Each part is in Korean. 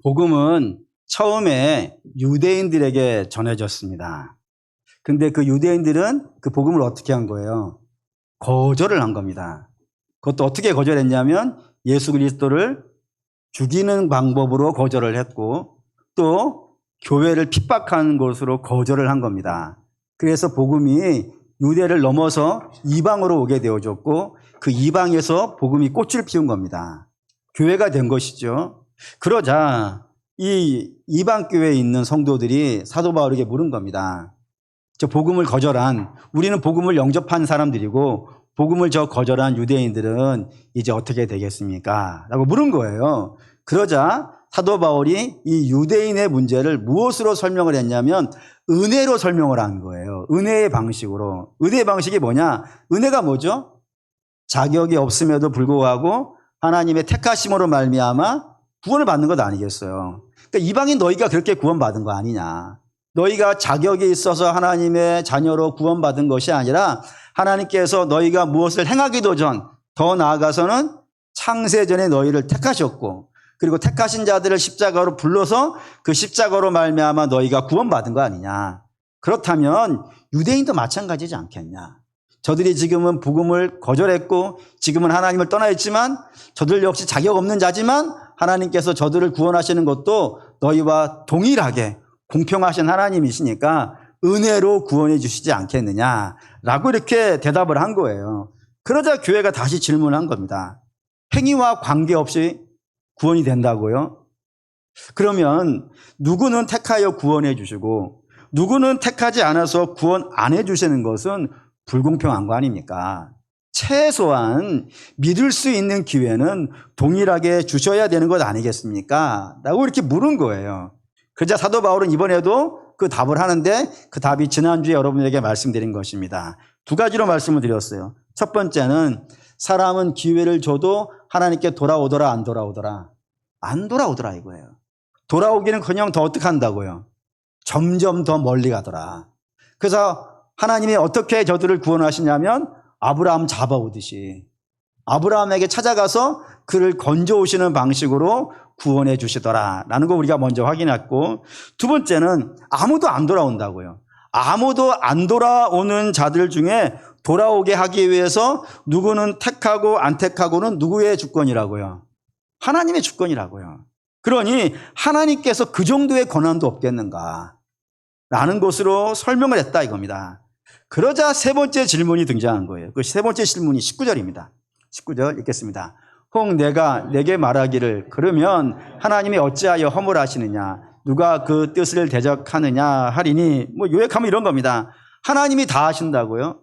복음은 처음에 유대인들에게 전해졌습니다. 근데 그 유대인들은 그 복음을 어떻게 한 거예요? 거절을 한 겁니다. 그것도 어떻게 거절했냐면 예수 그리스도를 죽이는 방법으로 거절을 했고 또 교회를 핍박하는 것으로 거절을 한 겁니다. 그래서 복음이 유대를 넘어서 이방으로 오게 되어졌고 그 이방에서 복음이 꽃을 피운 겁니다. 교회가 된 것이죠. 그러자 이 이방 교회에 있는 성도들이 사도 바울에게 물은 겁니다. 저 복음을 거절한, 우리는 복음을 영접한 사람들이고 복음을 저 거절한 유대인들은 이제 어떻게 되겠습니까? 라고 물은 거예요. 그러자 사도 바울이 이 유대인의 문제를 무엇으로 설명을 했냐면 은혜로 설명을 한 거예요. 은혜의 방식으로. 은혜의 방식이 뭐냐? 은혜가 뭐죠? 자격이 없음에도 불구하고 하나님의 택하심으로 말미암아 구원을 받는 것 아니겠어요? 그러니까 이방인 너희가 그렇게 구원받은 거 아니냐? 너희가 자격이 있어서 하나님의 자녀로 구원받은 것이 아니라 하나님께서 너희가 무엇을 행하기도 전, 더 나아가서는 창세전에 너희를 택하셨고 그리고 택하신 자들을 십자가로 불러서 그 십자가로 말미암아 너희가 구원받은 거 아니냐? 그렇다면 유대인도 마찬가지지 않겠냐? 저들이 지금은 복음을 거절했고 지금은 하나님을 떠나 있지만 저들 역시 자격 없는 자지만 하나님께서 저들을 구원하시는 것도 너희와 동일하게 공평하신 하나님이시니까 은혜로 구원해 주시지 않겠느냐라고 이렇게 대답을 한 거예요. 그러자 교회가 다시 질문한 겁니다. 행위와 관계없이 구원이 된다고요? 그러면 누구는 택하여 구원해 주시고 누구는 택하지 않아서 구원 안 해 주시는 것은 불공평한 거 아닙니까? 최소한 믿을 수 있는 기회는 동일하게 주셔야 되는 것 아니겠습니까? 라고 이렇게 물은 거예요. 그러자 사도 바울은 이번에도 그 답을 하는데 그 답이 지난주에 여러분에게 말씀드린 것입니다. 두 가지로 말씀을 드렸어요. 첫 번째는 사람은 기회를 줘도 하나님께 돌아오더라 안 돌아오더라? 안 돌아오더라 이거예요. 돌아오기는커녕 더 어떻게 한다고요? 점점 더 멀리 가더라. 그래서 하나님이 어떻게 저들을 구원하시냐면 아브라함 잡아오듯이 아브라함에게 찾아가서 그를 건져오시는 방식으로 구원해 주시더라라는 거 우리가 먼저 확인했고, 두 번째는 아무도 안 돌아온다고요. 아무도 안 돌아오는 자들 중에 돌아오게 하기 위해서 누구는 택하고 안 택하고는 누구의 주권이라고요? 하나님의 주권이라고요. 그러니 하나님께서 그 정도의 권한도 없겠는가 라는 것으로 설명을 했다 이겁니다. 그러자 세 번째 질문이 등장한 거예요. 그 세 번째 질문이 19절입니다. 19절 읽겠습니다. 혹 내가 내게 말하기를 그러면 하나님이 어찌하여 허물하시느냐 누가 그 뜻을 대적하느냐 하리니, 뭐 요약하면 이런 겁니다. 하나님이 다 하신다고요?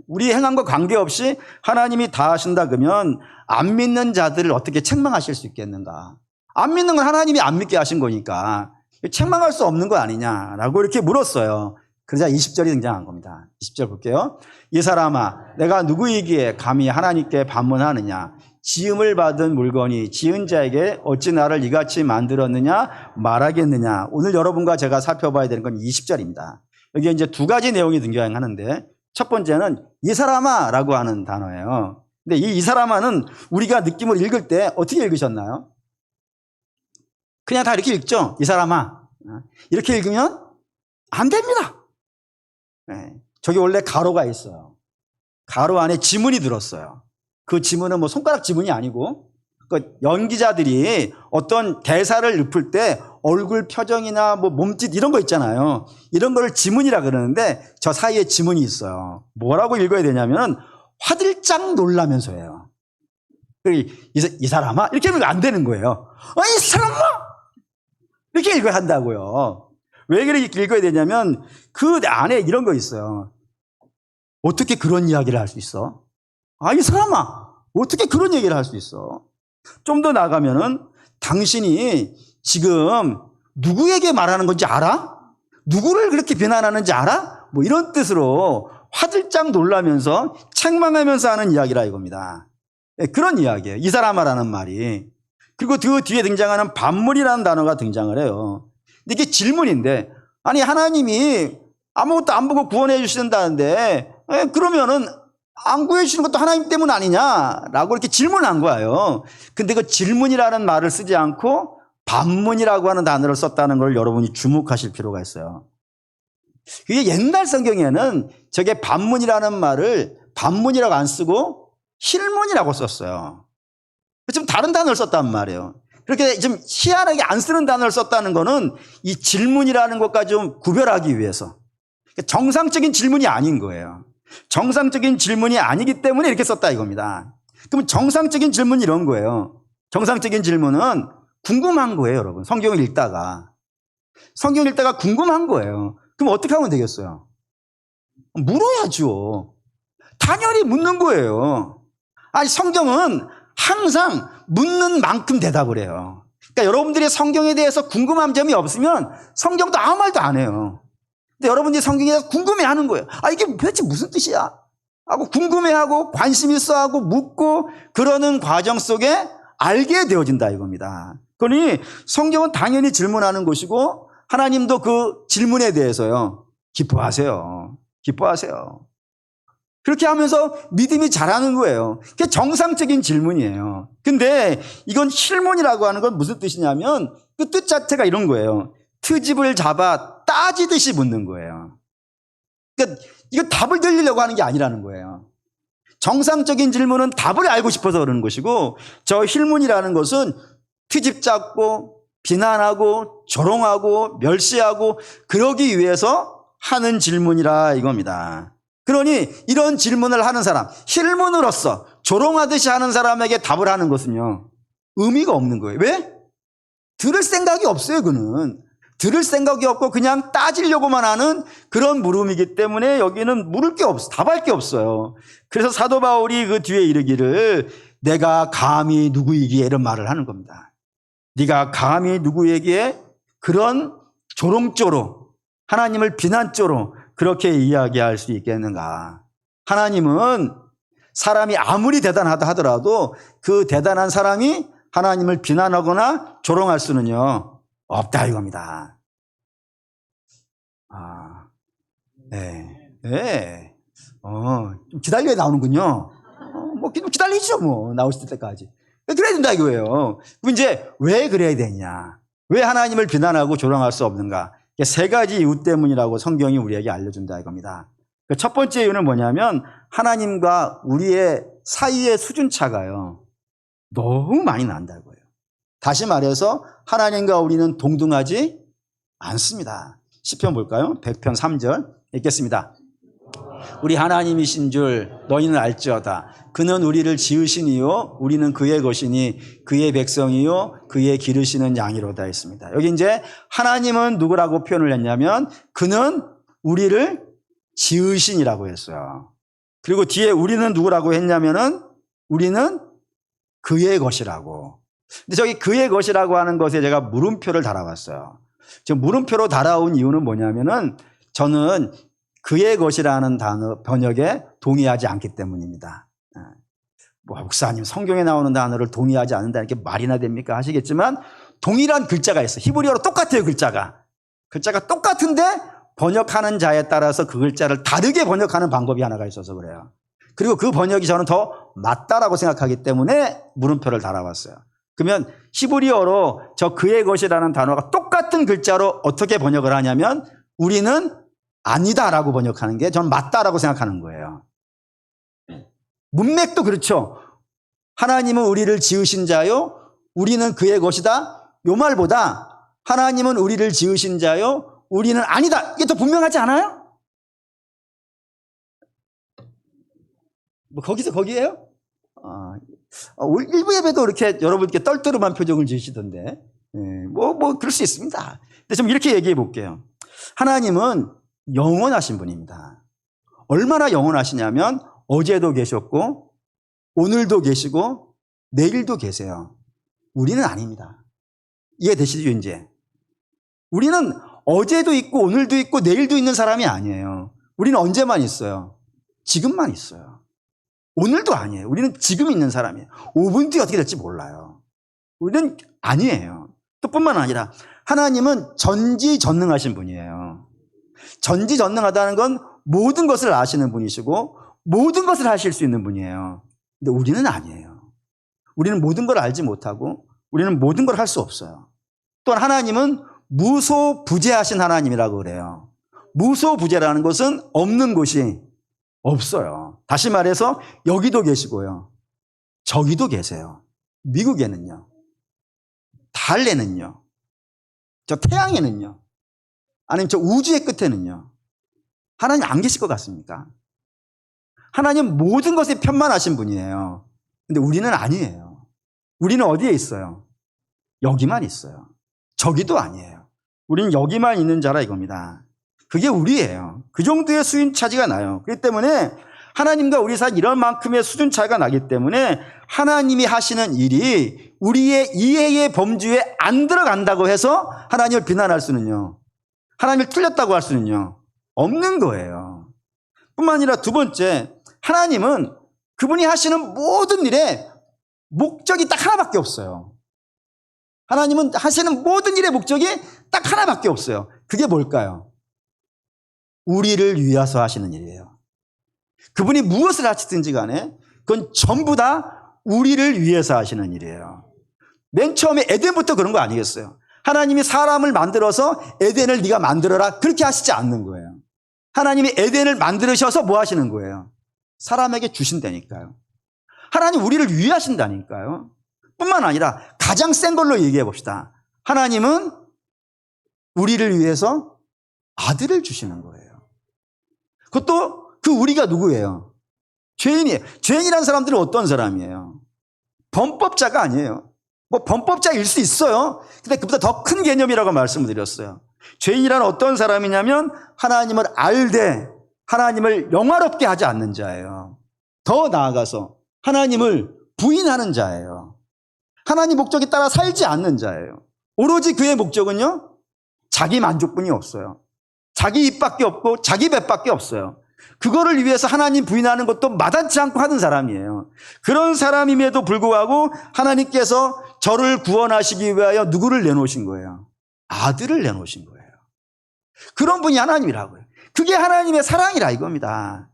우리 행함과 관계없이 하나님이 다 하신다 그러면 안 믿는 자들을 어떻게 책망하실 수 있겠는가? 안 믿는 건 하나님이 안 믿게 하신 거니까 책망할 수 없는 거 아니냐라고 이렇게 물었어요. 그러자 20절이 등장한 겁니다. 20절 볼게요. 이 사람아 내가 누구이기에 감히 하나님께 반문하느냐? 지음을 받은 물건이 지은 자에게 어찌 나를 이같이 만들었느냐 말하겠느냐. 오늘 여러분과 제가 살펴봐야 되는 건 20절입니다. 여기에 이제 두 가지 내용이 등장하는데 첫 번째는 이 사람아 라고 하는 단어예요. 근데 이 사람아는 우리가 느낌으로 읽을 때 어떻게 읽으셨나요? 그냥 다 이렇게 읽죠? 이 사람아. 이렇게 읽으면 안 됩니다. 저기 원래 가로가 있어요. 가로 안에 지문이 들었어요. 그 지문은 뭐 손가락 지문이 아니고 그 연기자들이 어떤 대사를 읊을 때 얼굴 표정이나 뭐 몸짓 이런 거 있잖아요. 이런 걸 지문이라 그러는데 저 사이에 지문이 있어요. 뭐라고 읽어야 되냐면 화들짝 놀라면서예요. 이 사람아 이렇게 하면 안 되는 거예요. 이 사람아 이렇게 읽어야 한다고요. 왜 그렇게 읽어야 되냐면 그 안에 이런 거 있어요. 어떻게 그런 이야기를 할 수 있어? 이 사람아 어떻게 그런 얘기를 할 수 있어? 좀 더 나가면은 당신이 지금 누구에게 말하는 건지 알아? 누구를 그렇게 비난하는지 알아? 뭐 이런 뜻으로 화들짝 놀라면서 책망하면서 하는 이야기라 이겁니다. 그런 이야기예요. 이 사람아라는 말이. 그리고 그 뒤에 등장하는 반문이라는 단어가 등장을 해요. 근데 이게 질문인데, 아니 하나님이 아무것도 안 보고 구원해 주신다는데 그러면은 안 구해주시는 것도 하나님 때문 아니냐라고 이렇게 질문한 거예요. 근데 그 질문이라는 말을 쓰지 않고 반문이라고 하는 단어를 썼다는 걸 여러분이 주목하실 필요가 있어요. 그게 옛날 성경에는 저게 반문이라는 말을 반문이라고 안 쓰고 힐문이라고 썼어요. 좀 다른 단어를 썼단 말이에요. 그렇게 좀 희한하게 안 쓰는 단어를 썼다는 거는 이 질문이라는 것과 좀 구별하기 위해서. 정상적인 질문이 아닌 거예요. 정상적인 질문이 아니기 때문에 이렇게 썼다 이겁니다. 그럼 정상적인 질문이 이런 거예요. 정상적인 질문은 궁금한 거예요, 여러분. 성경을 읽다가 궁금한 거예요. 그럼 어떻게 하면 되겠어요? 물어야죠. 당연히 묻는 거예요. 아니, 성경은 항상 묻는 만큼 대답을 해요. 그러니까 여러분들이 성경에 대해서 궁금한 점이 없으면 성경도 아무 말도 안 해요. 근데 여러분들이 성경에 대해서 궁금해하는 거예요. 아, 이게 도대체 무슨 뜻이야? 하고 궁금해하고 관심 있어 하고 묻고 그러는 과정 속에 알게 되어진다 이겁니다. 그러니 성경은 당연히 질문하는 것이고 하나님도 그 질문에 대해서요 기뻐하세요. 그렇게 하면서 믿음이 자라는 거예요. 그게 정상적인 질문이에요. 근데 이건 힐문이라고 하는 건 무슨 뜻이냐면 그 뜻 자체가 이런 거예요. 트집을 잡아 따지듯이 묻는 거예요. 그러니까 이거 답을 들리려고 하는 게 아니라는 거예요. 정상적인 질문은 답을 알고 싶어서 그러는 것이고 저 힐문이라는 것은 트집 잡고 비난하고 조롱하고 멸시하고 그러기 위해서 하는 질문이라 이겁니다. 그러니 이런 질문을 하는 사람, 힐문으로서 조롱하듯이 하는 사람에게 답을 하는 것은요 의미가 없는 거예요. 왜? 들을 생각이 없어요. 그는 들을 생각이 없고 그냥 따지려고만 하는 그런 물음이기 때문에 여기는 물을 게 없어, 답할 게 없어요. 그래서 사도 바울이 그 뒤에 이르기를 내가 감히 누구이기에 이런 말을 하는 겁니다. 네가 감히 누구에게 그런 조롱조로 하나님을 비난조로 그렇게 이야기할 수 있겠는가? 하나님은 사람이 아무리 대단하다 하더라도 그 대단한 사람이 하나님을 비난하거나 조롱할 수는요 없다 이겁니다. 네. 좀 기다려야 나오는군요. 좀 기다리죠, 나오실 때까지. 그래야 된다 이거예요. 그럼 이제 왜 그래야 되냐? 왜 하나님을 비난하고 조롱할 수 없는가? 세 가지 이유 때문이라고 성경이 우리에게 알려준다 이겁니다. 첫 번째 이유는 뭐냐면 하나님과 우리의 사이의 수준차가요 너무 많이 난다고요. 다시 말해서 하나님과 우리는 동등하지 않습니다. 시편 볼까요? 100편 3절 읽겠습니다. 우리 하나님이신 줄 너희는 알지어다. 그는 우리를 지으시니요 우리는 그의 것이니 그의 백성이요 그의 기르시는 양이로다 했습니다. 여기 이제 하나님은 누구라고 표현을 했냐면 그는 우리를 지으신이라고 했어요. 그리고 뒤에 우리는 누구라고 했냐면은 우리는 그의 것이라고. 근데 저기 그의 것이라고 하는 것에 제가 물음표를 달아봤어요. 지금 물음표로 달아온 이유는 뭐냐면은 저는 그의 것이라는 단어 번역에 동의하지 않기 때문입니다. 목사님 성경에 나오는 단어를 동의하지 않는다는 게 말이나 됩니까 하시겠지만 동일한 글자가 있어요. 히브리어로 똑같아요. 글자가 똑같은데 번역하는 자에 따라서 그 글자를 다르게 번역하는 방법이 하나가 있어서 그래요. 그리고 그 번역이 저는 더 맞다라고 생각하기 때문에 물음표를 달아봤어요. 그러면 히브리어로 저 그의 것이라는 단어가 똑같은 글자로 어떻게 번역을 하냐면 우리는 아니다라고 번역하는 게 저는 맞다라고 생각하는 거예요. 문맥도 그렇죠. 하나님은 우리를 지으신 자요 우리는 그의 것이다. 요 말보다 하나님은 우리를 지으신 자요 우리는 아니다. 이게 더 분명하지 않아요? 거기서 거기에요? 일부 예배도 이렇게 여러분께 떨떠름한 표정을 지으시던데 그럴 수 있습니다. 근데 좀 이렇게 얘기해 볼게요. 하나님은 영원하신 분입니다. 얼마나 영원하시냐면 어제도 계셨고 오늘도 계시고 내일도 계세요. 우리는 아닙니다. 이해되시죠 이제? 우리는 어제도 있고 오늘도 있고 내일도 있는 사람이 아니에요. 우리는 언제만 있어요? 지금만 있어요. 오늘도 아니에요. 우리는 지금 있는 사람이에요. 5분 뒤에 어떻게 될지 몰라요. 우리는 아니에요. 또 뿐만 아니라 하나님은 전지전능하신 분이에요. 전지전능하다는 건 모든 것을 아시는 분이시고 모든 것을 하실 수 있는 분이에요. 근데 우리는 아니에요. 우리는 모든 걸 알지 못하고 우리는 모든 걸 할 수 없어요. 또한 하나님은 무소부재하신 하나님이라고 그래요. 무소부재라는 것은 없는 곳이 없어요. 다시 말해서 여기도 계시고요. 저기도 계세요. 미국에는요. 달에는요. 저 태양에는요. 아니면 저 우주의 끝에는요. 하나님 안 계실 것 같습니까? 하나님 모든 것에 편만하신 분이에요. 근데 우리는 아니에요. 우리는 어디에 있어요? 여기만 있어요. 저기도 아니에요. 우리는 여기만 있는 자라 이겁니다. 그게 우리예요. 그 정도의 수준 차이가 나요. 그렇기 때문에 하나님과 우리 사이 이런 만큼의 수준 차이가 나기 때문에 하나님이 하시는 일이 우리의 이해의 범주에 안 들어간다고 해서 하나님을 비난할 수는요. 하나님을 틀렸다고 할 수는요. 없는 거예요. 뿐만 아니라 두 번째, 하나님은 그분이 하시는 모든 일에 목적이 딱 하나밖에 없어요. 하나님은 하시는 모든 일의 목적이 딱 하나밖에 없어요. 그게 뭘까요? 우리를 위해서 하시는 일이에요. 그분이 무엇을 하시든지 간에 그건 전부 다 우리를 위해서 하시는 일이에요. 맨 처음에 에덴부터 그런 거 아니겠어요? 하나님이 사람을 만들어서 에덴을 네가 만들어라 그렇게 하시지 않는 거예요. 하나님이 에덴을 만드셔서 뭐 하시는 거예요? 사람에게 주신다니까요. 하나님 우리를 위해 하신다니까요. 뿐만 아니라 가장 센 걸로 얘기해 봅시다. 하나님은 우리를 위해서 아들을 주시는 거예요. 그것도 그 우리가 누구예요? 죄인이에요. 죄인이라는 사람들은 어떤 사람이에요? 범법자가 아니에요. 뭐 범법자일 수 있어요. 근데 그보다 더 큰 개념이라고 말씀을 드렸어요. 죄인이란 어떤 사람이냐면 하나님을 알되 하나님을 영화롭게 하지 않는 자예요. 더 나아가서 하나님을 부인하는 자예요. 하나님 목적에 따라 살지 않는 자예요. 오로지 그의 목적은요, 자기 만족뿐이 없어요. 자기 입밖에 없고 자기 배밖에 없어요. 그거를 위해서 하나님 부인하는 것도 마다치 않고 하는 사람이에요. 그런 사람임에도 불구하고 하나님께서 저를 구원하시기 위하여 누구를 내놓으신 거예요? 아들을 내놓으신 거예요. 그런 분이 하나님이라고요. 그게 하나님의 사랑이라 이겁니다.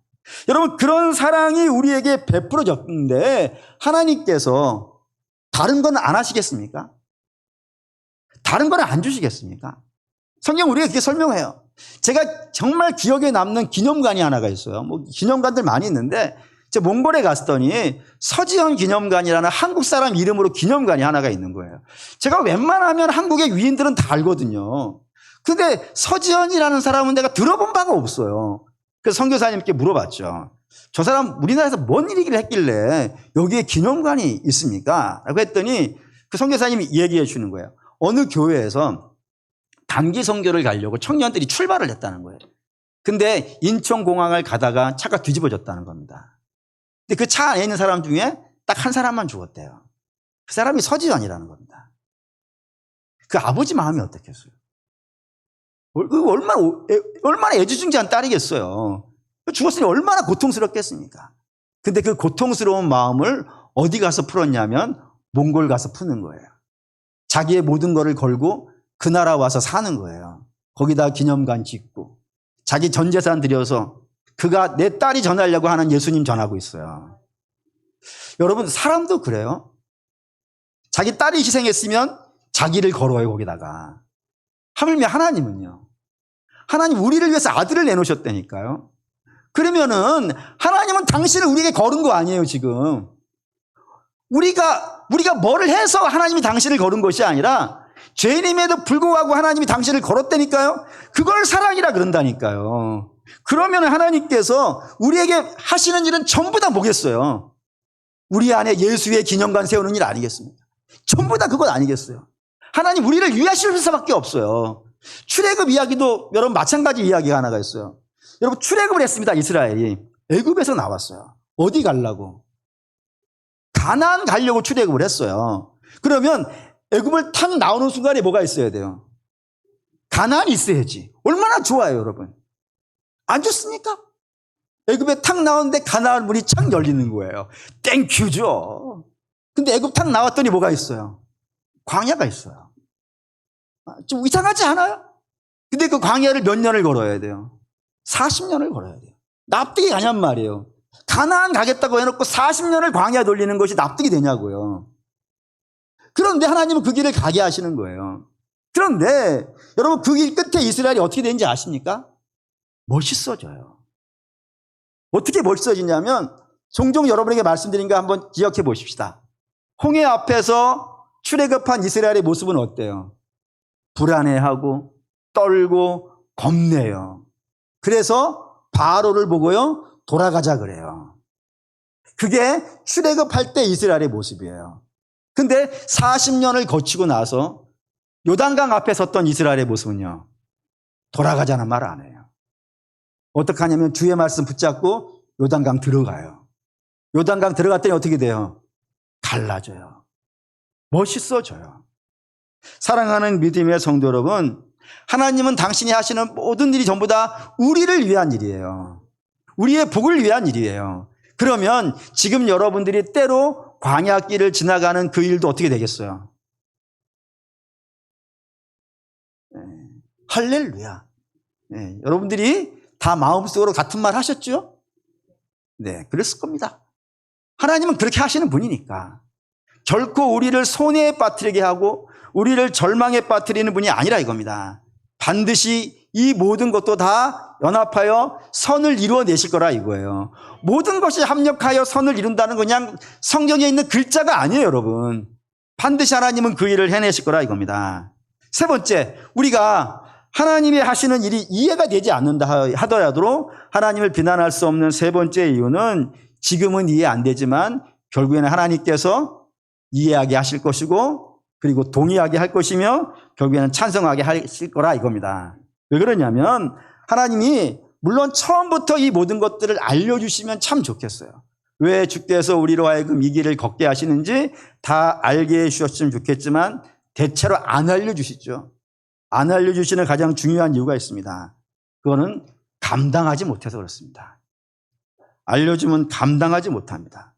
여러분, 그런 사랑이 우리에게 베풀어졌는데 하나님께서 다른 건 안 하시겠습니까? 다른 건 안 주시겠습니까? 성경 우리가 그렇게 설명해요. 제가 정말 기억에 남는 기념관이 하나가 있어요. 뭐 기념관들 많이 있는데 제가 몽골에 갔더니 서지현 기념관이라는 한국 사람 이름으로 기념관이 하나가 있는 거예요. 제가 웬만하면 한국의 위인들은 다 알거든요. 근데 서지현이라는 사람은 내가 들어본 바가 없어요. 그래서 선교사님께 물어봤죠. 저 사람 우리나라에서 뭔 일이기를 했길래 여기에 기념관이 있습니까? 라고 했더니 그 선교사님이 얘기해 주는 거예요. 어느 교회에서 단기 선교를 가려고 청년들이 출발을 했다는 거예요. 근데 인천공항을 가다가 차가 뒤집어졌다는 겁니다. 근데 그 차 안에 있는 사람 중에 딱 한 사람만 죽었대요. 그 사람이 서지현이라는 겁니다. 그 아버지 마음이 어떻겠어요? 얼마나 애지중지한 딸이겠어요. 죽었으니 얼마나 고통스럽겠습니까? 근데 그 고통스러운 마음을 어디 가서 풀었냐면 몽골 가서 푸는 거예요. 자기의 모든 거를 걸고 그 나라 와서 사는 거예요. 거기다 기념관 짓고 자기 전 재산 들여서 그가 내 딸이 전하려고 하는 예수님 전하고 있어요. 여러분, 사람도 그래요. 자기 딸이 희생했으면 자기를 걸어요, 거기다가. 하물며 하나님은요. 하나님 우리를 위해서 아들을 내놓으셨다니까요. 그러면은 하나님은 당신을 우리에게 걸은 거 아니에요, 지금. 우리가 뭐를 해서 하나님이 당신을 걸은 것이 아니라 죄인임에도 불구하고 하나님이 당신을 걸었다니까요. 그걸 사랑이라 그런다니까요. 그러면 하나님께서 우리에게 하시는 일은 전부 다 뭐겠어요? 우리 안에 예수의 기념관 세우는 일 아니겠습니까? 전부 다 그건 아니겠어요? 하나님 우리를 위하실 수밖에 없어요. 출애굽 이야기도 여러분 마찬가지 이야기가 하나가 있어요. 여러분 출애굽을 했습니다. 이스라엘이 애굽에서 나왔어요. 어디 가려고? 가나안 가려고 출애굽을 했어요. 그러면 애굽을 탁 나오는 순간에 뭐가 있어야 돼요? 가나안이 있어야지. 얼마나 좋아요, 여러분. 안 좋습니까? 애굽에 탁 나오는데 가나안 문이 착 열리는 거예요. 땡큐죠. 근데 애굽 탁 나왔더니 뭐가 있어요? 광야가 있어요. 좀 이상하지 않아요? 근데 그 광야를 몇 년을 걸어야 돼요? 40년을 걸어야 돼요. 납득이 가냔 말이에요. 가나안 가겠다고 해놓고 40년을 광야 돌리는 것이 납득이 되냐고요. 그런데 하나님은 그 길을 가게 하시는 거예요. 그런데 여러분 그 길 끝에 이스라엘이 어떻게 되는지 아십니까? 멋있어져요. 어떻게 멋있어지냐면 종종 여러분에게 말씀드린 거 한번 기억해 보십시다. 홍해 앞에서 출애굽한 이스라엘의 모습은 어때요? 불안해하고 떨고 겁내요. 그래서 바로를 보고요 돌아가자 그래요. 그게 출애굽할 때 이스라엘의 모습이에요. 근데 40년을 거치고 나서 요단강 앞에 섰던 이스라엘의 모습은요 돌아가자는 말 안 해요. 어떻게 하냐면 주의 말씀 붙잡고 요단강 들어가요. 요단강 들어갔더니 어떻게 돼요? 달라져요. 멋있어져요. 사랑하는 믿음의 성도 여러분, 하나님은 당신이 하시는 모든 일이 전부 다 우리를 위한 일이에요. 우리의 복을 위한 일이에요. 그러면 지금 여러분들이 때로 광야길을 지나가는 그 일도 어떻게 되겠어요? 할렐루야. 네, 여러분들이 다 마음속으로 같은 말 하셨죠? 네, 그랬을 겁니다. 하나님은 그렇게 하시는 분이니까. 결코 우리를 손해에 빠뜨리게 하고 우리를 절망에 빠뜨리는 분이 아니라 이겁니다. 반드시 이 모든 것도 다 연합하여 선을 이루어내실 거라 이거예요. 모든 것이 합력하여 선을 이룬다는 건 그냥 성경에 있는 글자가 아니에요, 여러분. 반드시 하나님은 그 일을 해내실 거라 이겁니다. 세 번째, 우리가 하나님이 하시는 일이 이해가 되지 않는다 하더라도 하나님을 비난할 수 없는 세 번째 이유는 지금은 이해 안 되지만 결국에는 하나님께서 이해하게 하실 것이고 그리고 동의하게 할 것이며 결국에는 찬성하게 하실 거라 이겁니다. 왜 그러냐면 하나님이 물론 처음부터 이 모든 것들을 알려주시면 참 좋겠어요. 왜 주께서 우리로 하여금 이 길을 걷게 하시는지 다 알게 해주셨으면 좋겠지만 대체로 안 알려주시죠. 안 알려주시는 가장 중요한 이유가 있습니다. 그거는 감당하지 못해서 그렇습니다. 알려주면 감당하지 못합니다.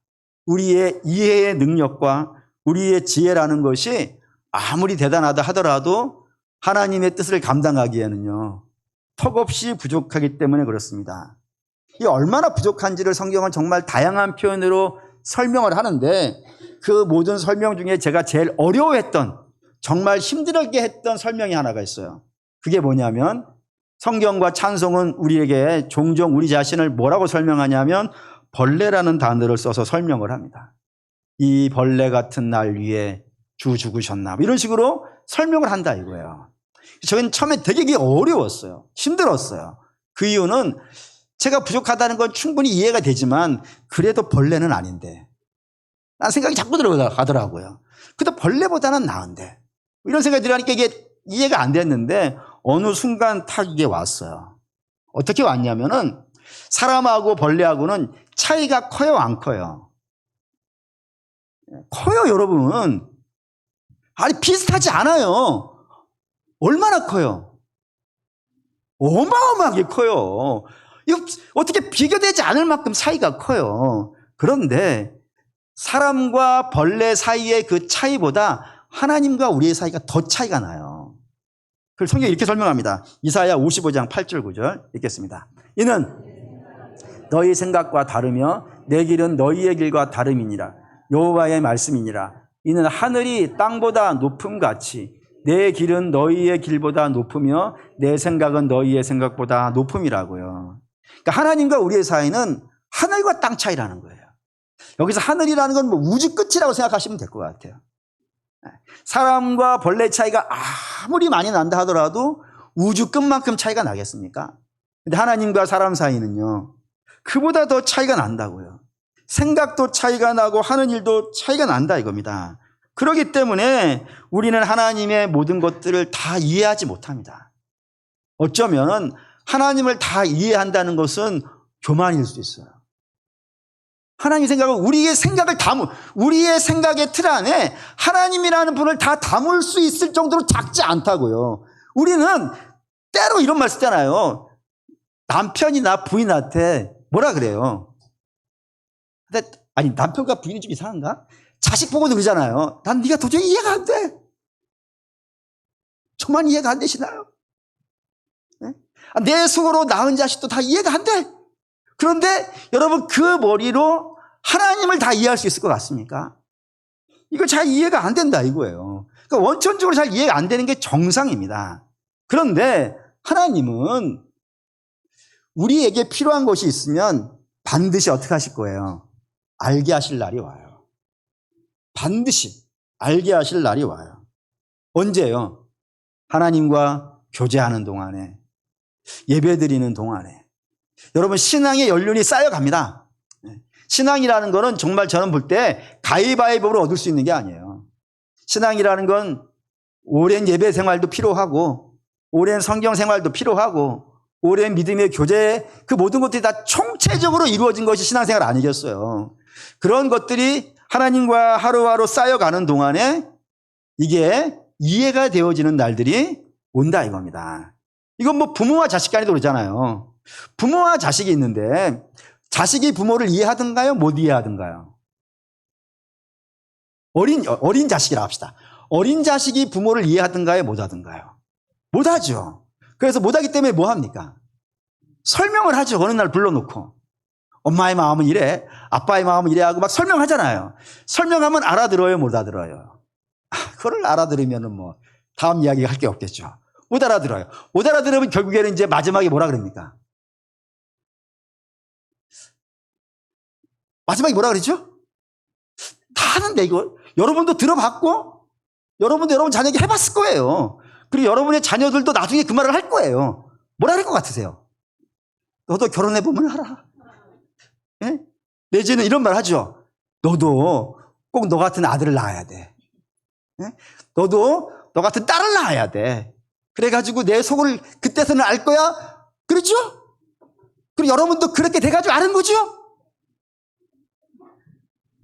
우리의 이해의 능력과 우리의 지혜라는 것이 아무리 대단하다 하더라도 하나님의 뜻을 감당하기에는요 턱없이 부족하기 때문에 그렇습니다. 이 얼마나 부족한지를 성경은 정말 다양한 표현으로 설명을 하는데 그 모든 설명 중에 제가 제일 어려워했던 정말 힘들게 했던 설명이 하나가 있어요. 그게 뭐냐면 성경과 찬송은 우리에게 종종 우리 자신을 뭐라고 설명하냐면 벌레라는 단어를 써서 설명을 합니다. 이 벌레 같은 날 위에 주 죽으셨나 이런 식으로 설명을 한다 이거예요. 저는 처음에 되게 이게 어려웠어요. 힘들었어요. 그 이유는 제가 부족하다는 건 충분히 이해가 되지만 그래도 벌레는 아닌데 라는 생각이 자꾸 들어가더라고요. 그래도 벌레보다는 나은데 이런 생각이 들으니까 이게 이해가 안 됐는데 어느 순간 딱 이게 왔어요. 어떻게 왔냐면은 사람하고 벌레하고는 차이가 커요, 안 커요? 커요, 여러분. 아니, 비슷하지 않아요. 얼마나 커요? 어마어마하게 커요. 이거 어떻게 비교되지 않을 만큼 차이가 커요. 그런데 사람과 벌레 사이의 그 차이보다 하나님과 우리의 사이가 더 차이가 나요. 그걸 성경이 이렇게 설명합니다. 이사야 55장 8절 9절 읽겠습니다. 이는 너희 생각과 다르며 내 길은 너희의 길과 다름이니라. 여호와의 말씀이니라. 이는 하늘이 땅보다 높음같이 내 길은 너희의 길보다 높으며 내 생각은 너희의 생각보다 높음이라고요. 그러니까 하나님과 우리의 사이는 하늘과 땅 차이라는 거예요. 여기서 하늘이라는 건 뭐 우주 끝이라고 생각하시면 될 것 같아요. 사람과 벌레 차이가 아무리 많이 난다 하더라도 우주 끝만큼 차이가 나겠습니까? 근데 하나님과 사람 사이는요 그보다 더 차이가 난다고요. 생각도 차이가 나고 하는 일도 차이가 난다 이겁니다. 그렇기 때문에 우리는 하나님의 모든 것들을 다 이해하지 못합니다. 어쩌면 하나님을 다 이해한다는 것은 교만일 수 있어요. 하나님 생각은 우리의 생각의 틀 안에 하나님이라는 분을 다 담을 수 있을 정도로 작지 않다고요. 우리는 때로 이런 말 쓰잖아요. 남편이나 부인한테 뭐라 그래요? 근데 아니 남편과 부인이 좀 이상한가? 자식 보고도 그러잖아요. 난 네가 도저히 이해가 안 돼. 정말 이해가 안 되시나요? 네? 내 속으로 낳은 자식도 다 이해가 안 돼. 그런데 여러분 그 머리로 하나님을 다 이해할 수 있을 것 같습니까? 이거 잘 이해가 안 된다 이거예요. 그러니까 원천적으로 잘 이해가 안 되는 게 정상입니다. 그런데 하나님은 우리에게 필요한 것이 있으면 반드시 어떻게 하실 거예요? 알게 하실 날이 와요. 반드시 알게 하실 날이 와요. 언제요? 하나님과 교제하는 동안에, 예배드리는 동안에. 여러분, 신앙의 연륜이 쌓여갑니다. 신앙이라는 거는 정말 저는 볼 때 가위바위보로 얻을 수 있는 게 아니에요. 신앙이라는 건 오랜 예배 생활도 필요하고, 오랜 성경 생활도 필요하고, 오랜 믿음의 교제, 그 모든 것들이 다 총체적으로 이루어진 것이 신앙생활 아니겠어요. 그런 것들이 하나님과 하루하루 쌓여가는 동안에 이게 이해가 되어지는 날들이 온다 이겁니다. 이건 뭐 부모와 자식 간에도 그러잖아요. 부모와 자식이 있는데 자식이 부모를 이해하든가요? 못 이해하든가요? 어린 자식이라 합시다. 어린 자식이 부모를 이해하든가요? 못 하든가요? 못 하죠. 그래서 못 하기 때문에 뭐 합니까? 설명을 하죠. 어느 날 불러놓고. 엄마의 마음은 이래, 아빠의 마음은 이래 하고 막 설명하잖아요. 설명하면 알아들어요? 못 알아들어요? 그걸 알아들으면 뭐 다음 이야기 할 게 없겠죠. 못 알아들어요. 못 알아들으면 결국에는 이제 마지막에 뭐라 그럽니까? 마지막에 뭐라 그러죠? 다 하는데 이거 여러분도 들어봤고 여러분도 여러분 자녀에게 해봤을 거예요. 그리고 여러분의 자녀들도 나중에 그 말을 할 거예요. 뭐라 할 것 같으세요? 너도 결혼해보면 알아. 예? 내지는 이런 말 하죠. 너도 꼭 너 같은 아들을 낳아야 돼. 예? 너도 너 같은 딸을 낳아야 돼. 그래가지고 내 속을 그때서는 알 거야? 그렇죠? 그리고 여러분도 그렇게 돼가지고 아는 거죠?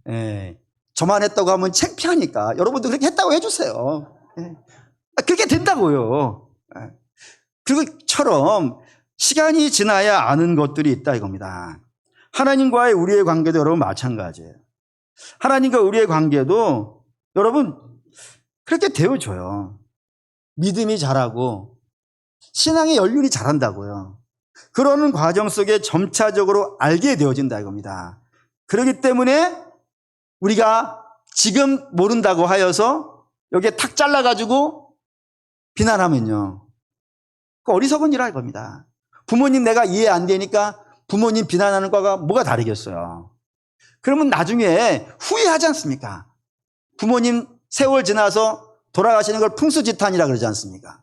예. 저만 했다고 하면 창피하니까 여러분도 그렇게 했다고 해주세요. 예. 그렇게 된다고요. 예. 그것처럼 시간이 지나야 아는 것들이 있다 이겁니다. 하나님과의 우리의 관계도 여러분 마찬가지예요. 하나님과 우리의 관계도 여러분 그렇게 되어줘요. 믿음이 자라고 신앙의 연륜이 자란다고요. 그러는 과정 속에 점차적으로 알게 되어진다 이겁니다. 그렇기 때문에 우리가 지금 모른다고 하여서 여기에 탁 잘라가지고 비난하면요. 그 어리석은 일이라 이겁니다. 부모님 내가 이해 안 되니까 부모님 비난하는 거가 뭐가 다르겠어요. 그러면 나중에 후회하지 않습니까? 부모님 세월 지나서 돌아가시는 걸 풍수지탄이라 그러지 않습니까?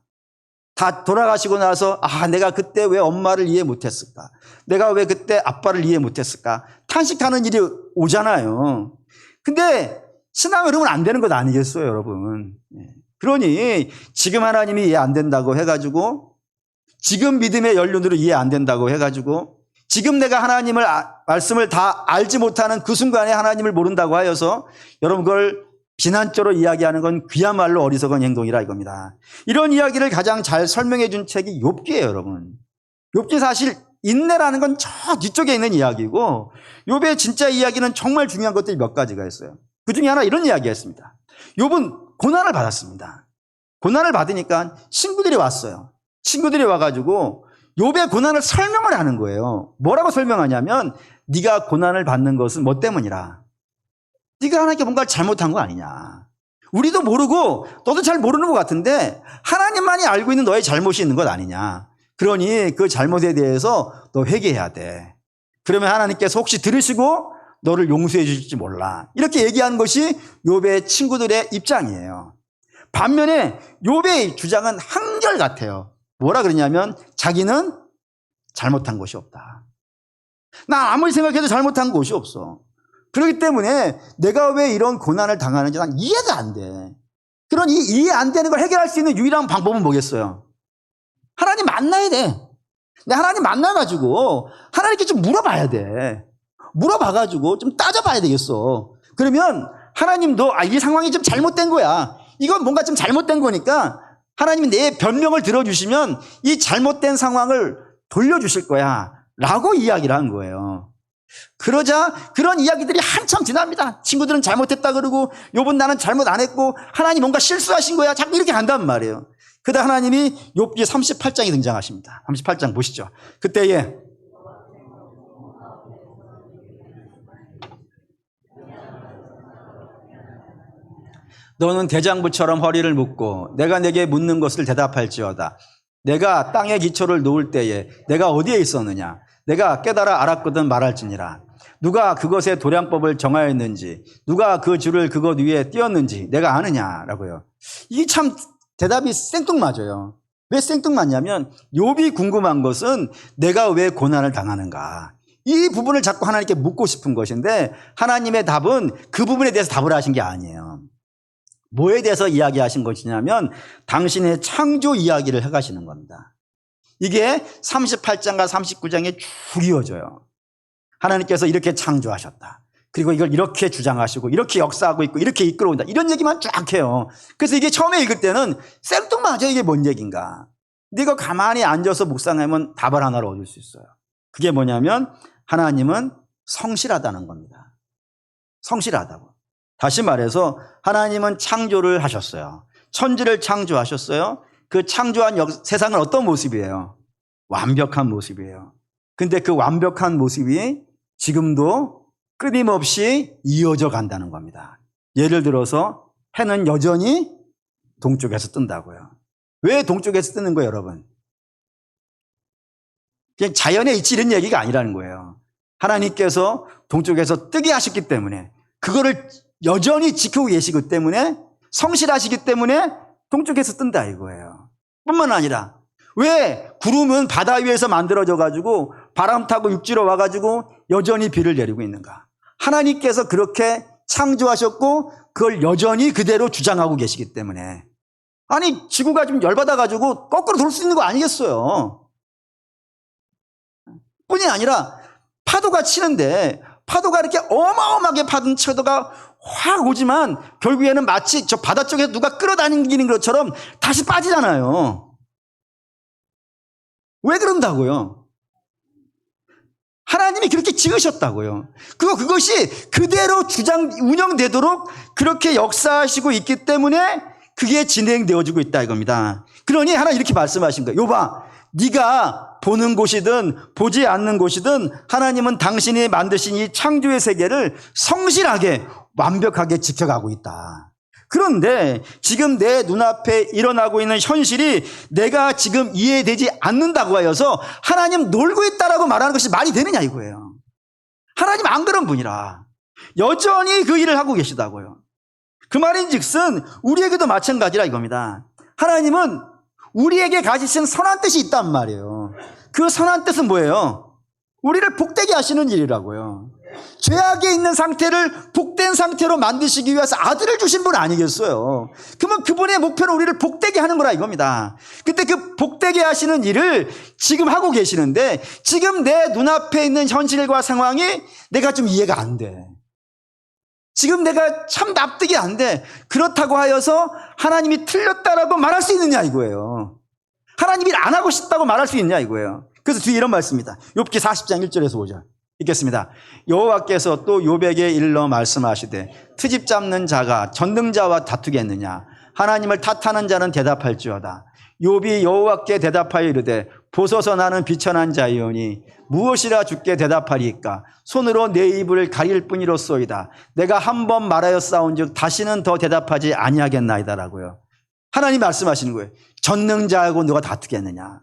다 돌아가시고 나서 내가 그때 왜 엄마를 이해 못했을까? 내가 왜 그때 아빠를 이해 못했을까? 탄식하는 일이 오잖아요. 근데 신앙을 하면 안 되는 것 아니겠어요, 여러분? 그러니 지금 하나님이 이해 안 된다고 해가지고 지금 믿음의 연륜으로 이해 안 된다고 해가지고 지금 내가 하나님을 말씀을 다 알지 못하는 그 순간에 하나님을 모른다고 하여서 여러분 그걸 비난적으로 이야기하는 건 그야말로 어리석은 행동이라 이겁니다. 이런 이야기를 가장 잘 설명해 준 책이 욥기예요, 여러분. 욥기 사실 인내라는 건 저 뒤쪽에 있는 이야기고 욥의 진짜 이야기는 정말 중요한 것들이 몇 가지가 있어요. 그중에 하나 이런 이야기가 있습니다. 욥은 고난을 받았습니다. 고난을 받으니까 친구들이 왔어요. 친구들이 와가지고 욥의 고난을 설명을 하는 거예요. 뭐라고 설명하냐면 네가 고난을 받는 것은 뭐 때문이라. 네가 하나님께 뭔가 잘못한 거 아니냐. 우리도 모르고 너도 잘 모르는 것 같은데 하나님만이 알고 있는 너의 잘못이 있는 것 아니냐. 그러니 그 잘못에 대해서 너 회개해야 돼. 그러면 하나님께서 혹시 들으시고 너를 용서해 주실지 몰라. 이렇게 얘기하는 것이 욥의 친구들의 입장이에요. 반면에 욥의 주장은 한결같아요. 뭐라 그러냐면 자기는 잘못한 것이 없다. 나 아무리 생각해도 잘못한 것이 없어. 그렇기 때문에 내가 왜 이런 고난을 당하는지 난 이해가 안 돼. 그런 이해 안 되는 걸 해결할 수 있는 유일한 방법은 뭐겠어요? 하나님 만나야 돼. 근데 하나님 만나가지고 하나님께 좀 물어봐야 돼. 물어봐가지고 좀 따져봐야 되겠어. 그러면 하나님도 이 상황이 좀 잘못된 거야. 이건 뭔가 좀 잘못된 거니까 하나님이 내 변명을 들어주시면 이 잘못된 상황을 돌려주실 거야 라고 이야기를 한 거예요. 그러자 그런 이야기들이 한참 지납니다. 친구들은 잘못했다 그러고 욥은 나는 잘못 안 했고 하나님 뭔가 실수하신 거야. 자꾸 이렇게 간단 말이에요. 그러다 하나님이 욥기 38장이 등장하십니다. 38장 보시죠. 그때에 너는 대장부처럼 허리를 묶고 내가 내게 묻는 것을 대답할지어다. 내가 땅에 기초를 놓을 때에 내가 어디에 있었느냐? 내가 깨달아 알았거든 말할지니라. 누가 그것의 도량법을 정하였는지, 누가 그 줄을 그것 위에 띄었는지 내가 아느냐라고요. 이게 참 대답이 생뚱맞아요. 왜 생뚱맞냐면 욥이 궁금한 것은 내가 왜 고난을 당하는가. 이 부분을 자꾸 하나님께 묻고 싶은 것인데 하나님의 답은 그 부분에 대해서 답을 하신 게 아니에요. 뭐에 대해서 이야기하신 것이냐면 당신의 창조 이야기를 해가시는 겁니다. 이게 38장과 39장에 쭉 이어져요. 하나님께서 이렇게 창조하셨다. 그리고 이걸 이렇게 주장하시고 이렇게 역사하고 있고 이렇게 이끌어온다. 이런 얘기만 쫙 해요. 그래서 이게 처음에 읽을 때는 생뚱맞아 이게 뭔 얘기인가. 근데 이거 가만히 앉아서 묵상하면 답을 하나를 얻을 수 있어요. 그게 뭐냐면 하나님은 성실하다는 겁니다. 성실하다고. 다시 말해서 하나님은 창조를 하셨어요. 천지를 창조하셨어요. 그 창조한 세상은 어떤 모습이에요? 완벽한 모습이에요. 근데 그 완벽한 모습이 지금도 끊임없이 이어져 간다는 겁니다. 예를 들어서 해는 여전히 동쪽에서 뜬다고요. 왜 동쪽에서 뜨는 거예요, 여러분? 그냥 자연의 이치 이런 얘기가 아니라는 거예요. 하나님께서 동쪽에서 뜨게 하셨기 때문에 그거를 여전히 지키고 계시기 때문에 성실하시기 때문에 동쪽에서 뜬다 이거예요. 뿐만 아니라 왜 구름은 바다 위에서 만들어져 가지고 바람 타고 육지로 와 가지고 여전히 비를 내리고 있는가? 하나님께서 그렇게 창조하셨고 그걸 여전히 그대로 주장하고 계시기 때문에. 아니 지구가 좀 열받아 가지고 거꾸로 돌 수 있는 거 아니겠어요? 뿐이 아니라 파도가 치는데 파도가 이렇게 어마어마하게 파는 파도가 확 오지만 결국에는 마치 저 바다 쪽에 누가 끌어다니는 것처럼 다시 빠지잖아요. 왜 그런다고요? 하나님이 그렇게 지으셨다고요. 그것이 그대로 운영되도록 그렇게 역사하시고 있기 때문에 그게 진행되어지고 있다 이겁니다. 그러니 하나님 이렇게 말씀하신 거예요. 욥아, 네가 보는 곳이든 보지 않는 곳이든 하나님은 당신이 만드신 이 창조의 세계를 성실하게 완벽하게 지켜가고 있다. 그런데 지금 내 눈앞에 일어나고 있는 현실이 내가 지금 이해되지 않는다고 하여서 하나님 놀고 있다라고 말하는 것이 말이 되느냐 이거예요. 하나님 안 그런 분이라 여전히 그 일을 하고 계시다고요. 그 말인즉슨 우리에게도 마찬가지라 이겁니다. 하나님은 우리에게 가지신 선한 뜻이 있단 말이에요. 그 선한 뜻은 뭐예요? 우리를 복되게 하시는 일이라고요. 죄악에 있는 상태를 복된 상태로 만드시기 위해서 아들을 주신 분 아니겠어요? 그러면 그분의 목표는 우리를 복되게 하는 거라 이겁니다. 근데 그 복되게 하시는 일을 지금 하고 계시는데 지금 내 눈앞에 있는 현실과 상황이 내가 좀 이해가 안 돼. 지금 내가 참 납득이 안 돼. 그렇다고 하여서 하나님이 틀렸다라고 말할 수 있느냐 이거예요. 하나님이 안 하고 싶다고 말할 수 있느냐 이거예요. 그래서 뒤에 이런 말씀입니다. 욥기 40장 1절에서 5절 읽겠습니다. 여호와께서 또 욥에게 일러 말씀하시되 트집 잡는 자가 전능자와 다투겠느냐? 하나님을 탓하는 자는 대답할지어다. 욥이 여호와께 대답하여 이르되 보소서 나는 비천한 자이오니 무엇이라 주께 대답하리이까? 손으로 내 입을 가릴 뿐이로소이다. 내가 한 번 말하였사온즉 다시는 더 대답하지 아니하겠나이다라고요. 하나님 말씀하시는 거예요. 전능자하고 누가 다투겠느냐?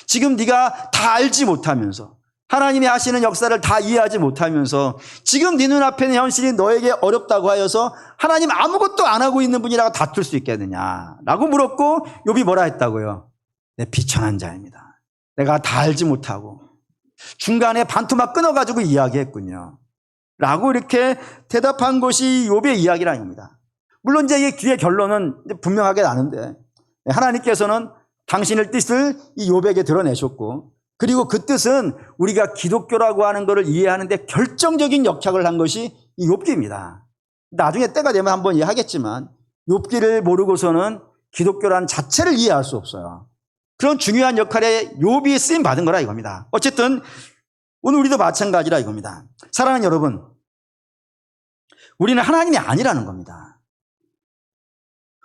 지금 네가 다 알지 못하면서 하나님이 하시는 역사를 다 이해하지 못하면서 지금 네 눈앞에 있는 현실이 너에게 어렵다고 하여서 하나님 아무것도 안 하고 있는 분이라고 다툴 수 있겠느냐라고 물었고 욥이 뭐라 했다고요? 내 비천한 자입니다. 내가 다 알지 못하고 중간에 반토막 끊어가지고 이야기했군요. 라고 이렇게 대답한 것이 욥의 이야기라 합니다. 물론 이제 이 뒤에 결론은 분명하게 나는데 하나님께서는 당신의 뜻을 이 욥에게 드러내셨고 그리고 그 뜻은 우리가 기독교라고 하는 것을 이해하는데 결정적인 역할을 한 것이 이 욥기입니다. 나중에 때가 되면 한번 이해하겠지만 욥기를 모르고서는 기독교라는 자체를 이해할 수 없어요. 그런 중요한 역할에 욥이 쓰임 받은 거라 이겁니다. 어쨌든 오늘 우리도 마찬가지라 이겁니다. 사랑하는 여러분, 우리는 하나님이 아니라는 겁니다.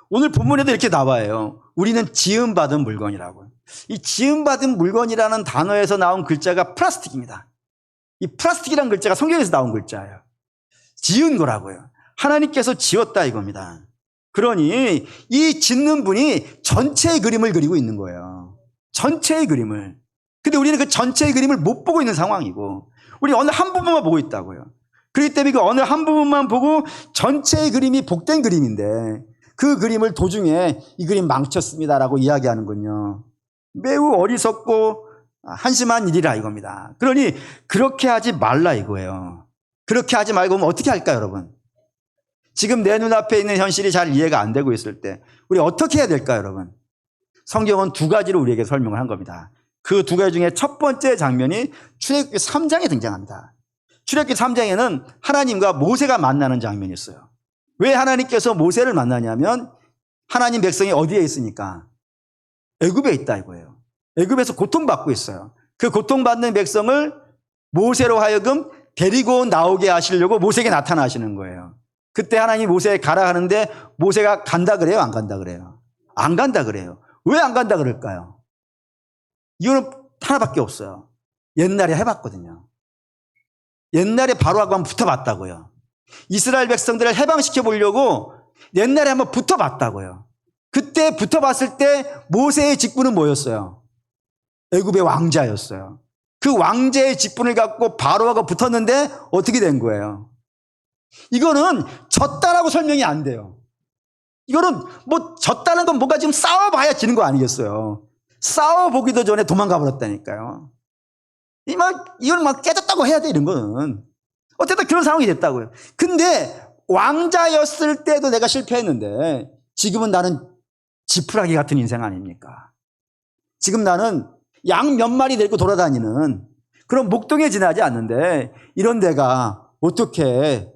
오늘 본문에도 이렇게 나와요. 우리는 지음받은 물건이라고. 이 지음받은 물건이라는 단어에서 나온 글자가 플라스틱입니다. 이 플라스틱이라는 글자가 성경에서 나온 글자예요. 지은 거라고요. 하나님께서 지었다 이겁니다. 그러니 이 짓는 분이 전체의 그림을 그리고 있는 거예요. 전체의 그림을. 근데 우리는 그 전체의 그림을 못 보고 있는 상황이고, 우리 어느 한 부분만 보고 있다고요. 그렇기 때문에 그 어느 한 부분만 보고 전체의 그림이 복된 그림인데, 그 그림을 도중에 이 그림 망쳤습니다라고 이야기하는군요. 매우 어리석고 한심한 일이라 이겁니다. 그러니 그렇게 하지 말라 이거예요. 그렇게 하지 말고 그럼 어떻게 할까요, 여러분? 지금 내 눈앞에 있는 현실이 잘 이해가 안 되고 있을 때 우리 어떻게 해야 될까요, 여러분? 성경은 두 가지로 우리에게 설명을 한 겁니다. 그 두 가지 중에 첫 번째 장면이 출애굽기 3장에 등장합니다. 출애굽기 3장에는 하나님과 모세가 만나는 장면이 있어요. 왜 하나님께서 모세를 만나냐면 하나님 백성이 어디에 있으니까? 애굽에 있다 이거예요. 애굽에서 고통받고 있어요. 그 고통받는 백성을 모세로 하여금 데리고 나오게 하시려고 모세에게 나타나시는 거예요. 그때 하나님이 모세에 가라 하는데 모세가 간다 그래요? 안 간다 그래요? 안 간다 그래요. 왜 안 간다 그럴까요? 이유는 하나밖에 없어요. 옛날에 해봤거든요. 옛날에 바로하고 한번 붙어봤다고요. 이스라엘 백성들을 해방시켜 보려고 옛날에 한번 붙어봤다고요. 그때 붙어봤을 때 모세의 직분은 뭐였어요? 애굽의 왕자였어요. 그 왕자의 직분을 갖고 바로하고 붙었는데 어떻게 된 거예요? 이거는 졌다라고 설명이 안 돼요. 이거는 뭐 졌다는 건 뭔가 지금 싸워봐야 지는 거 아니겠어요? 싸워보기도 전에 도망가 버렸다니까요. 이건 막 깨졌다고 해야 돼, 이런 거는. 어쨌든 그런 상황이 됐다고요. 근데 왕자였을 때도 내가 실패했는데 지금은 나는 지푸라기 같은 인생 아닙니까? 지금 나는 양 몇 마리 데리고 돌아다니는 그런 목동에 지나지 않는데 이런 데가 어떻게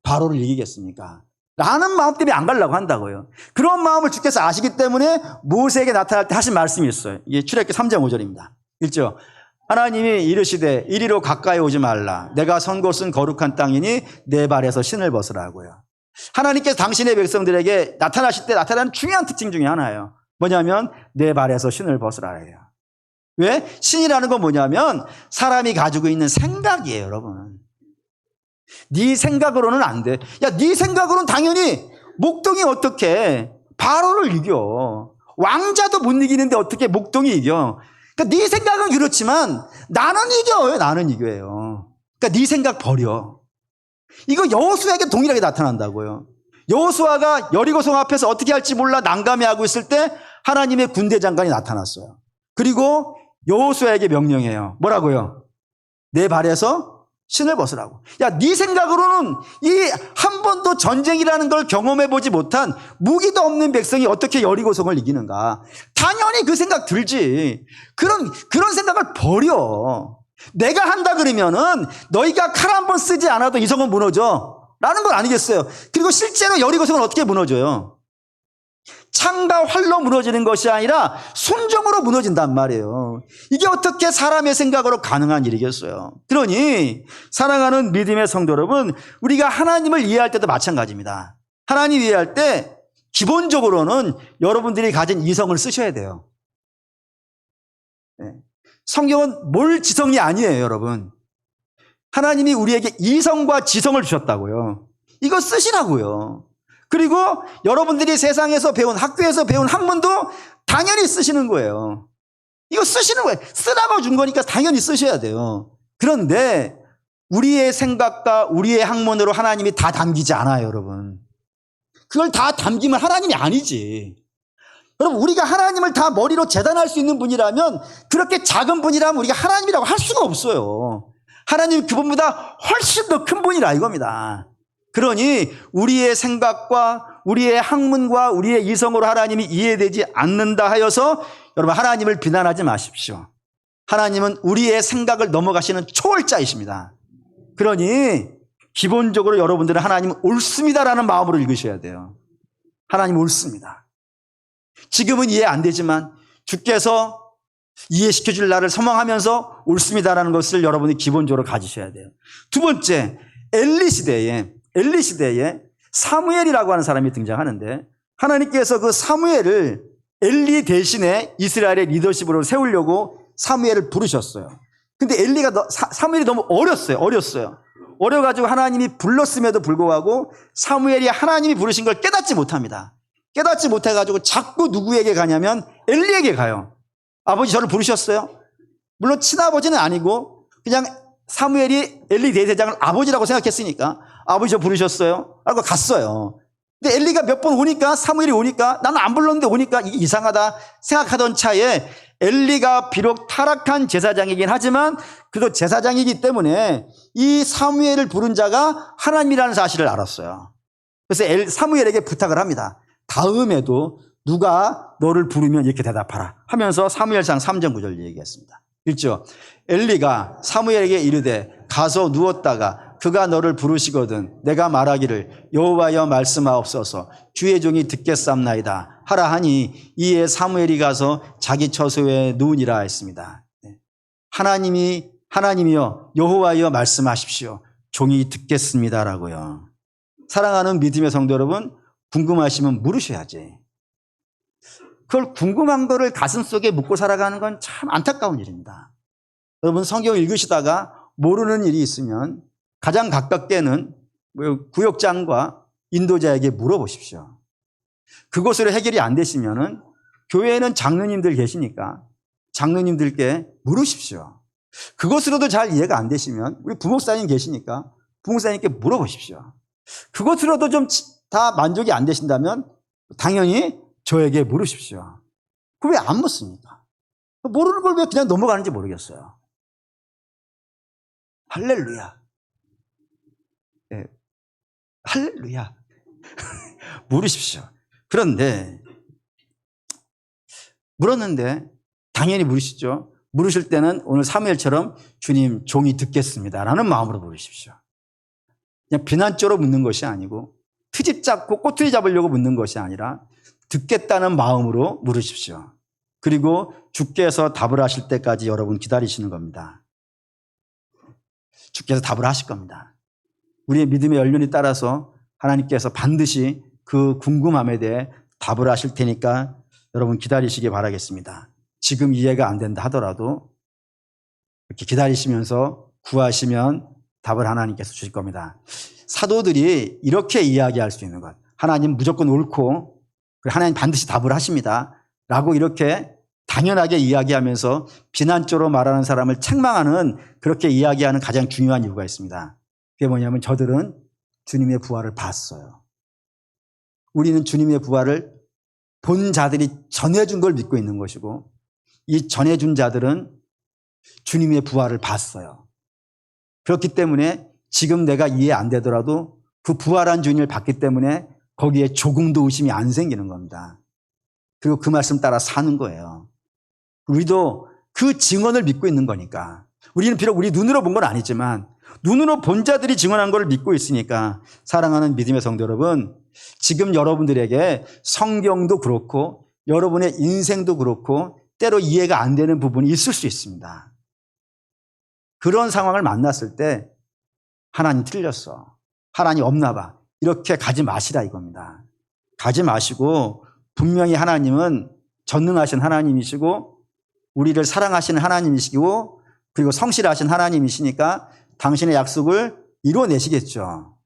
바로를 이기겠습니까? 라는 마음 때문에 안 가려고 한다고요. 그런 마음을 주께서 아시기 때문에 모세에게 나타날 때 하신 말씀이 있어요. 이게 출애굽기 3장 5절입니다. 읽죠? 하나님이 이르시되 이리로 가까이 오지 말라. 내가 선 곳은 거룩한 땅이니 내 발에서 신을 벗으라고요. 하나님께서 당신의 백성들에게 나타나실 때 나타나는 중요한 특징 중에 하나예요. 뭐냐면 내 발에서 신을 벗으라예요. 왜? 신이라는 건 뭐냐면 사람이 가지고 있는 생각이에요, 여러분. 네 생각으로는 안 돼. 야, 네 생각으로는 당연히 목동이 어떻게 바로를 이겨. 왕자도 못 이기는데 어떻게 목동이 이겨. 그러니까 네 생각은 그렇지만 나는 이겨요. 나는 이겨요. 그러니까 네 생각 버려. 이거 여호수아에게 동일하게 나타난다고요. 여호수아가 여리고성 앞에서 어떻게 할지 몰라 난감해하고 있을 때 하나님의 군대 장관이 나타났어요. 그리고 여호수아에게 명령해요. 뭐라고요? 내 발에서 신을 벗으라고. 야, 네 생각으로는 이 한 번도 전쟁이라는 걸 경험해보지 못한 무기도 없는 백성이 어떻게 여리고성을 이기는가? 당연히 그 생각 들지. 그런 생각을 버려. 내가 한다 그러면은 너희가 칼 한 번 쓰지 않아도 이 성은 무너져. 라는 건 아니겠어요. 그리고 실제로 여리고성은 어떻게 무너져요? 창과 활로 무너지는 것이 아니라 순종으로 무너진단 말이에요. 이게 어떻게 사람의 생각으로 가능한 일이겠어요? 그러니 사랑하는 믿음의 성도 여러분, 우리가 하나님을 이해할 때도 마찬가지입니다. 하나님 이해할 때 기본적으로는 여러분들이 가진 이성을 쓰셔야 돼요. 성경은 뭘 지성이 아니에요, 여러분. 하나님이 우리에게 이성과 지성을 주셨다고요. 이거 쓰시라고요. 그리고 여러분들이 세상에서 배운, 학교에서 배운 학문도 당연히 쓰시는 거예요. 이거 쓰시는 거예요. 쓰라고 준 거니까 당연히 쓰셔야 돼요. 그런데 우리의 생각과 우리의 학문으로 하나님이 다 담기지 않아요, 여러분. 그걸 다 담기면 하나님이 아니지. 여러분, 우리가 하나님을 다 머리로 재단할 수 있는 분이라면 그렇게 작은 분이라면 우리가 하나님이라고 할 수가 없어요. 하나님 그분보다 훨씬 더 큰 분이라 이겁니다. 그러니 우리의 생각과 우리의 학문과 우리의 이성으로 하나님이 이해되지 않는다 하여서 여러분 하나님을 비난하지 마십시오. 하나님은 우리의 생각을 넘어가시는 초월자이십니다. 그러니 기본적으로 여러분들은 하나님은 옳습니다라는 마음으로 읽으셔야 돼요. 하나님 옳습니다. 지금은 이해 안 되지만 주께서 이해시켜 줄 날을 소망하면서 옳습니다라는 것을 여러분이 기본적으로 가지셔야 돼요. 두 번째, 엘리 시대에 사무엘이라고 하는 사람이 등장하는데 하나님께서 그 사무엘을 엘리 대신에 이스라엘의 리더십으로 세우려고 사무엘을 부르셨어요. 근데 사무엘이 너무 어렸어요. 어려가지고 하나님이 불렀음에도 불구하고 사무엘이 하나님이 부르신 걸 깨닫지 못합니다. 깨닫지 못해가지고 자꾸 누구에게 가냐면 엘리에게 가요. 아버지 저를 부르셨어요? 물론 친아버지는 아니고 그냥 사무엘이 엘리 대제사장을 아버지라고 생각했으니까 아버지 저 부르셨어요? 라고 갔어요. 근데 엘리가 몇 번 오니까 사무엘이 오니까 나는 안 불렀는데 오니까 이게 이상하다 생각하던 차에 엘리가 비록 타락한 제사장이긴 하지만 그래도 제사장이기 때문에 이 사무엘을 부른 자가 하나님이라는 사실을 알았어요. 그래서 사무엘에게 부탁을 합니다. 다음에도 누가 너를 부르면 이렇게 대답하라 하면서 사무엘상 3장 9절 얘기했습니다. 읽죠. 엘리가 사무엘에게 이르되 가서 누웠다가 그가 너를 부르시거든 내가 말하기를 여호와여 말씀하옵소서 주의 종이 듣겠삼나이다 하라 하니 이에 사무엘이 가서 자기 처소에 누우니라 했습니다. 하나님이여 여호와여 말씀하십시오. 종이 듣겠습니다라고요. 사랑하는 믿음의 성도 여러분, 궁금하시면 물으셔야지. 그걸 궁금한 거를 가슴속에 묻고 살아가는 건 참 안타까운 일입니다. 여러분 성경 읽으시다가 모르는 일이 있으면 가장 가깝게는 구역장과 인도자에게 물어보십시오. 그것으로 해결이 안 되시면은 교회에는 장로님들 계시니까 장로님들께 물으십시오. 그것으로도 잘 이해가 안 되시면 우리 부목사님 계시니까 부목사님께 물어보십시오. 그것으로도 좀 다 만족이 안 되신다면 당연히 저에게 물으십시오. 그걸 왜 안 묻습니까? 모르는 걸 왜 그냥 넘어가는지 모르겠어요. 할렐루야. 네. 할렐루야. 물으십시오. 그런데 물었는데 당연히 물으시죠. 물으실 때는 오늘 사무엘처럼 주님 종이 듣겠습니다 라는 마음으로 물으십시오. 그냥 비난조로 묻는 것이 아니고 트집 잡고 꼬투리 잡으려고 묻는 것이 아니라 듣겠다는 마음으로 물으십시오. 그리고 주께서 답을 하실 때까지 여러분 기다리시는 겁니다. 주께서 답을 하실 겁니다. 우리의 믿음의 연륜에 따라서 하나님께서 반드시 그 궁금함에 대해 답을 하실 테니까 여러분 기다리시기 바라겠습니다. 지금 이해가 안 된다 하더라도 이렇게 기다리시면서 구하시면 답을 하나님께서 주실 겁니다. 사도들이 이렇게 이야기할 수 있는 것. 하나님 무조건 옳고 하나님 반드시 답을 하십니다. 라고 이렇게 당연하게 이야기하면서 비난조로 말하는 사람을 책망하는 그렇게 이야기하는 가장 중요한 이유가 있습니다. 그게 뭐냐면 저들은 주님의 부활을 봤어요. 우리는 주님의 부활을 본 자들이 전해준 걸 믿고 있는 것이고 이 전해준 자들은 주님의 부활을 봤어요. 그렇기 때문에 지금 내가 이해 안 되더라도 그 부활한 주님을 봤기 때문에 거기에 조금도 의심이 안 생기는 겁니다. 그리고 그 말씀 따라 사는 거예요. 우리도 그 증언을 믿고 있는 거니까. 우리는 비록 우리 눈으로 본 건 아니지만 눈으로 본 자들이 증언한 걸 믿고 있으니까 사랑하는 믿음의 성도 여러분, 지금 여러분들에게 성경도 그렇고 여러분의 인생도 그렇고 때로 이해가 안 되는 부분이 있을 수 있습니다. 그런 상황을 만났을 때 하나님 틀렸어. 하나님 없나 봐. 이렇게 가지 마시라 이겁니다. 가지 마시고 분명히 하나님은 전능하신 하나님이시고 우리를 사랑하시는 하나님이시고 그리고 성실하신 하나님이시니까 당신의 약속을 이루어내시겠죠.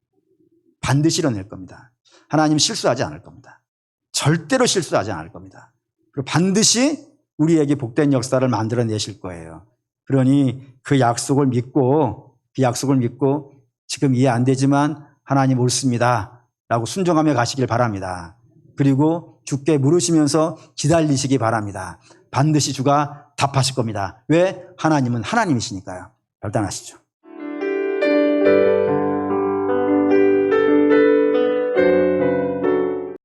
반드시 이뤄낼 겁니다. 하나님 실수하지 않을 겁니다. 절대로 실수하지 않을 겁니다. 그리고 반드시 우리에게 복된 역사를 만들어내실 거예요. 그러니 그 약속을 믿고 지금 이해 안 되지만 하나님 옳습니다 라고 순종하며 가시길 바랍니다. 그리고 주께 물으시면서 기다리시기 바랍니다. 반드시 주가 답하실 겁니다. 왜? 하나님은 하나님이시니까요. 결단하시죠.